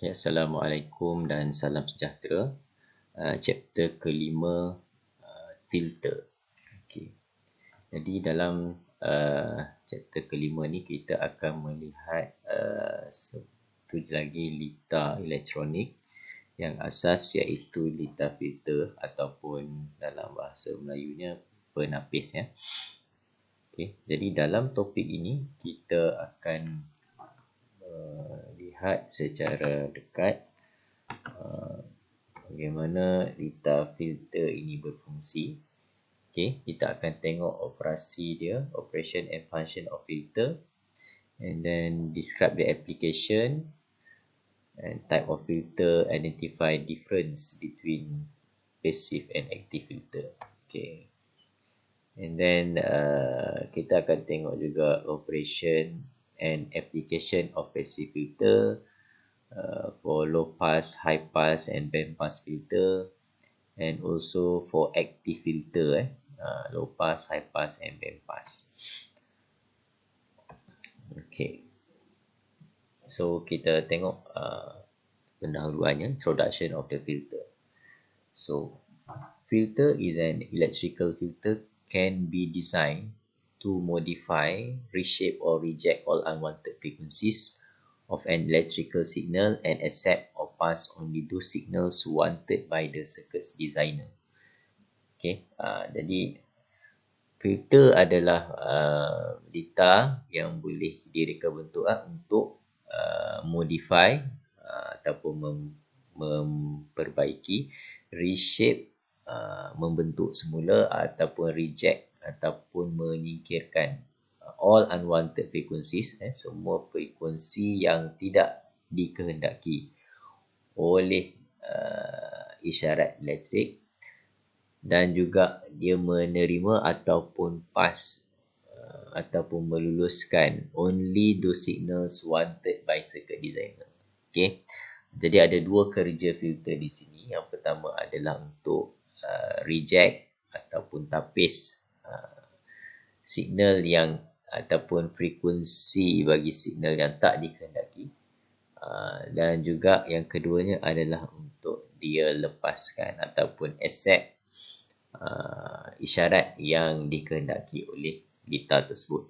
Ya, Assalamualaikum dan salam sejahtera. Chapter kelima, filter. Okey. Jadi dalam chapter kelima ni kita akan melihat satu lagi litar elektronik yang asas iaitu litar filter ataupun dalam bahasa Melayunya penapis ya. Okey. Jadi dalam topik ini kita akan lihat secara dekat bagaimana litar filter ini berfungsi. Okay, kita akan tengok operasi dia, operation and function of filter, and then describe the application and type of filter, identify difference between passive and active filter. Okay, and then kita akan tengok juga operation and application of passive filter for low pass, high pass and band pass filter, and also for active filter low pass, high pass and band pass. Okay, so kita tengok pendahuluannya, introduction of the filter. So filter is an electrical filter can be designed to modify, reshape or reject all unwanted frequencies of an electrical signal and accept or pass only those signals wanted by the circuit's designer. Okay, jadi filter adalah litar yang boleh direka bentuk untuk modify ataupun memperbaiki, reshape membentuk semula ataupun reject ataupun menyingkirkan all unwanted frequencies, semua frekuensi yang tidak dikehendaki oleh isyarat elektrik, dan juga dia menerima ataupun pass ataupun meluluskan only those signals wanted by circuit designer. Okay, jadi ada dua kerja filter di sini. Yang pertama adalah untuk reject ataupun tapis signal yang ataupun frekuensi bagi signal yang tak dikehendaki, dan juga yang keduanya adalah untuk dia lepaskan ataupun accept isyarat yang dikehendaki oleh litar tersebut.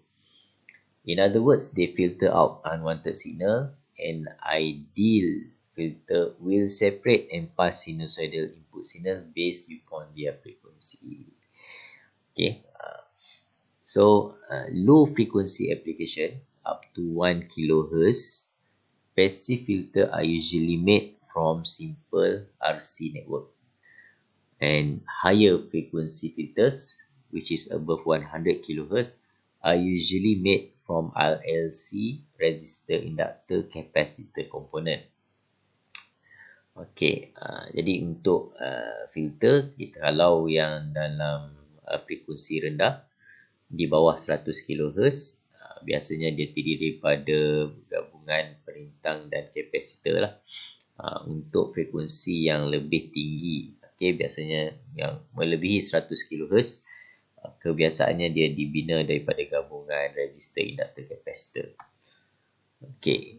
In other words, they filter out unwanted signal. An ideal filter will separate and pass sinusoidal input signal based upon their frequency. Okay, so low frequency application up to 1 kHz, passive filter are usually made from simple RC network. And higher frequency filters, which is above 100 kHz, are usually made from RLC, resistor, inductor, capacitor component. Okay, jadi untuk filter, kalau yang dalam frekuensi rendah di bawah 100 kHz, biasanya dia terdiri daripada gabungan perintang dan kapasitor lah. Untuk frekuensi yang lebih tinggi, okay, biasanya yang melebihi 100 kHz, kebiasaannya dia dibina daripada gabungan resistor, inductor, kapasitor. Okay,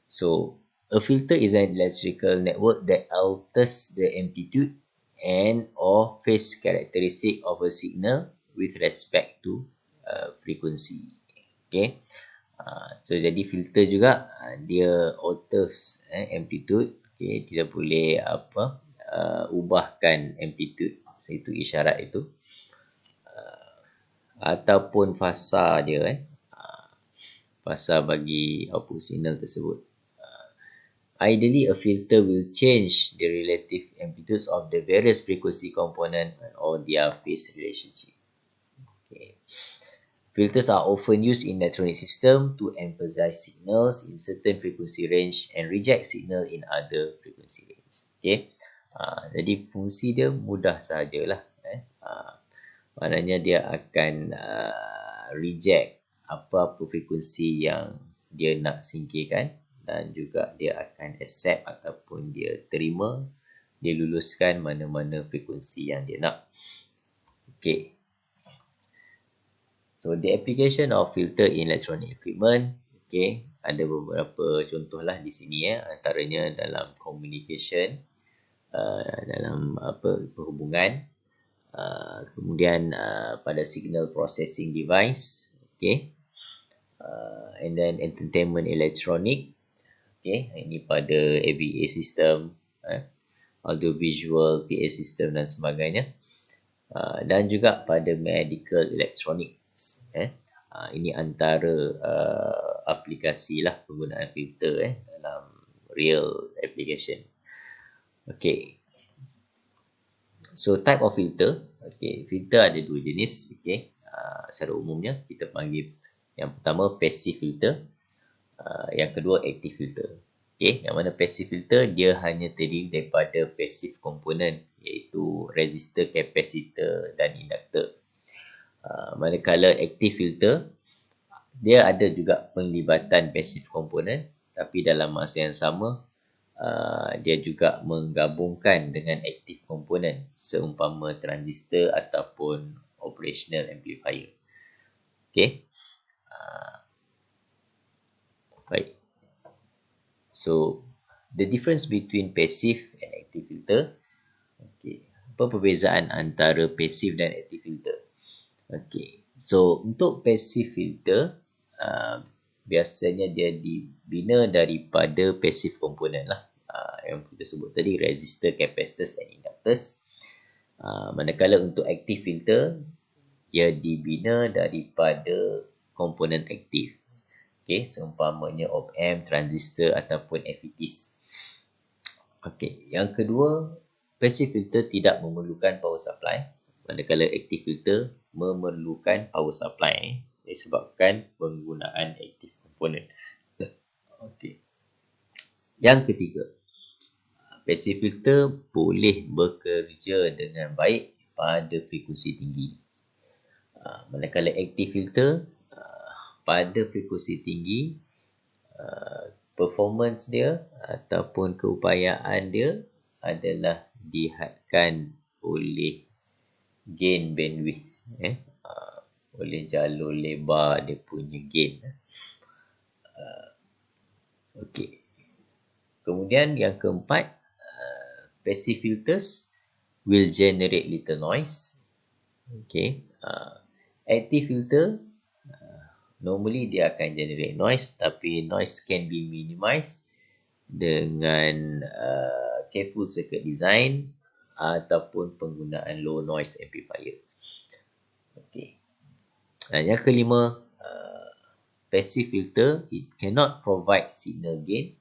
so a filter is an electrical network that alters the amplitude and or phase characteristic of a signal with respect to frequency. Okay, so jadi filter juga dia alters amplitude. Okay, kita boleh ubahkan amplitude itu isyarat itu ataupun fasa dia fasa bagi output signal tersebut. Ideally, a filter will change the relative amplitudes of the various frequency component or their phase relationship. Okay. Filters are often used in electronic system to emphasize signals in certain frequency range and reject signal in other frequency range. Okay. Jadi fungsi dia mudah sahajalah. Maknanya dia akan reject apa-apa frekuensi yang dia nak singkirkan, dan juga dia akan accept ataupun dia terima, dia luluskan mana-mana frekuensi yang dia nak. Okay. So the application of filter in electronic equipment. Okay, Ada beberapa contoh lah di sini antaranya dalam communication, dalam perhubungan, kemudian pada signal processing device, okay, and then entertainment electronic, okay, ini pada AVA system, audio visual PA system dan sebagainya, dan juga pada medical electronics. Ini antara aplikasi lah penggunaan filter dalam real application. Okay, so type of filter. Okay, filter ada dua jenis. Okay, secara umumnya kita panggil yang pertama passive filter, yang kedua active filter. Okay, yang mana passive filter dia hanya terdiri daripada passive component, iaitu resistor, capacitor dan inductor. Manakala active filter dia ada juga penglibatan passive component, tapi dalam masa yang sama dia juga menggabungkan dengan active component seumpama transistor ataupun operational amplifier. Okay, baik. So the difference between passive and active filter. Okay, apa perbezaan antara passive dan active filter? Okay, so untuk passive filter biasanya dia dibina daripada passive component lah, yang kita sebut tadi, resistor, capacitors and inductors. Manakala untuk active filter dia dibina daripada komponen aktif. Okay, seumpamanya op-amp, transistor ataupun FETs. Okay, yang kedua, passive filter tidak memerlukan power supply, manakala active filter memerlukan power supply disebabkan penggunaan active component. Okay. Yang ketiga, passive filter boleh bekerja dengan baik pada frekuensi tinggi. Manakala active filter pada frekuensi tinggi, performance dia ataupun keupayaan dia adalah dihadkan oleh gain bandwidth, oleh jalur lebar dia punya gain. Okey. Kemudian yang keempat, passive filters will generate little noise. Okay. Active filter normally dia akan generate noise, tapi noise can be minimized dengan careful circuit design ataupun penggunaan low noise amplifier. Okay. Dan yang kelima, passive filter, it cannot provide signal gain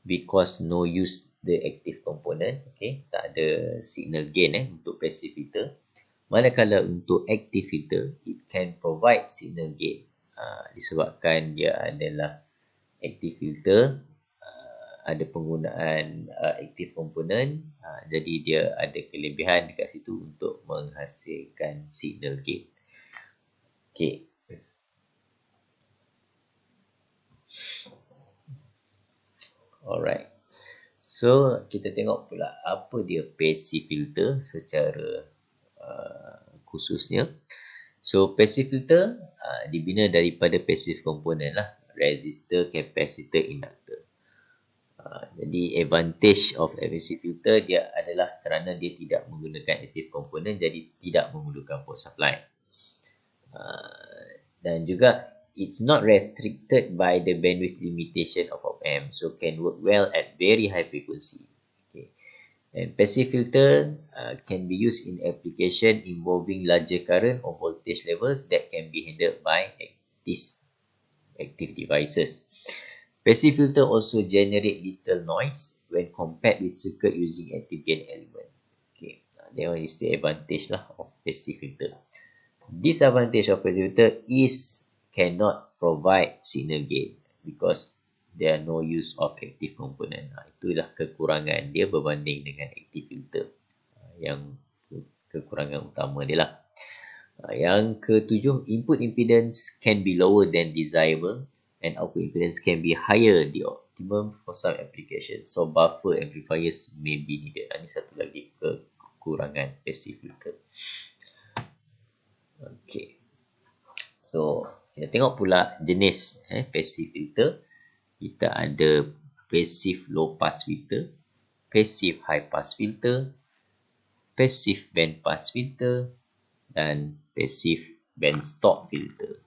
because no use the active component. Okay, tak ada signal gain untuk passive filter. Manakala untuk active filter, it can provide signal gain, disebabkan dia adalah active filter, ada penggunaan active component, jadi dia ada kelebihan dekat situ untuk menghasilkan signal gain. Okay. Alright. So kita tengok pula apa dia passive filter secara khususnya. So passive filter dibina daripada passive component lah, resistor, capacitor, inductor. Jadi advantage of passive filter dia adalah kerana dia tidak menggunakan active component, jadi tidak memerlukan power supply. Dan juga it's not restricted by the bandwidth limitation of op-amp, so can work well at very high frequency. Okay. And passive filter can be used in application involving larger current or voltage levels that can be handled by active devices. Passive filter also generate little noise when compared with circuit using active gain element. Okay, that one is the advantage lah of passive filter. Disadvantage of passive filter is cannot provide signal gain because there are no use of active component. Itulah kekurangan dia berbanding dengan active filter. Yang kekurangan utama dia lah. Yang ketujuh, input impedance can be lower than desirable and output impedance can be higher, the optimum for some applications. So buffer amplifiers may be needed. Ini satu lagi kekurangan passive filter. Okay. So kita tengok pula jenis passive filter. Kita ada passive low pass filter, passive high pass filter, passive band pass filter dan passive band stop filter.